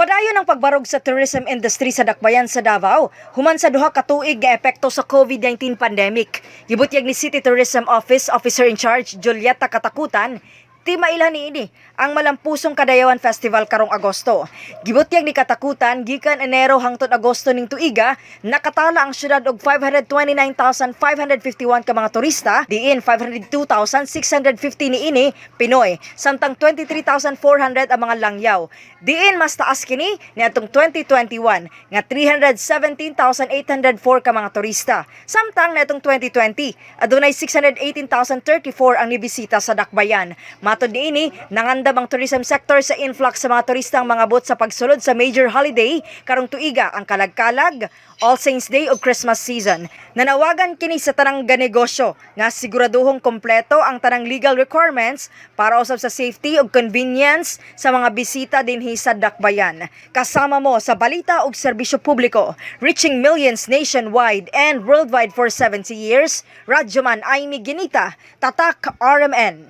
Padayon ang pagbarog sa tourism industry sa dakbayan sa Davao human sa duha ka tuig nga epekto sa COVID-19 pandemic. Gibutyag ni City Tourism Office Officer in Charge Julieta Katakutan, ti mailhan niini ang Malampusong Kadayawan Festival karong Agosto. Gibutyag ni Katakutan gikan Enero hangtod Agosto ning tuiga nakatala ang syudad og 529,551 ka mga turista, diin 502,650 niini Pinoy, samtang 23,400 ang mga langyaw. Diin mas taas kini niadtong 2021 nga 317,804 ka mga turista. Samtang niadtong 2020 adunay 618,034 ang nibisita sa dakbayan. Matod niini, nangandam ang tourism sector sa influx sa mga turistang mga bot sa pagsulod sa major holiday karong tuiga ang Kalag-Kalag, All Saints Day ug Christmas season. Nanawagan kini sa tanang ganegosyo nga siguraduhong kompleto ang tanang legal requirements para usab sa safety ug convenience sa mga bisita dinhi sa dakbayan. Kasama mo sa balita ug serbisyo publiko, reaching millions nationwide and worldwide for 70 years. Radyoman Aimee Ginita, Tatak RMN.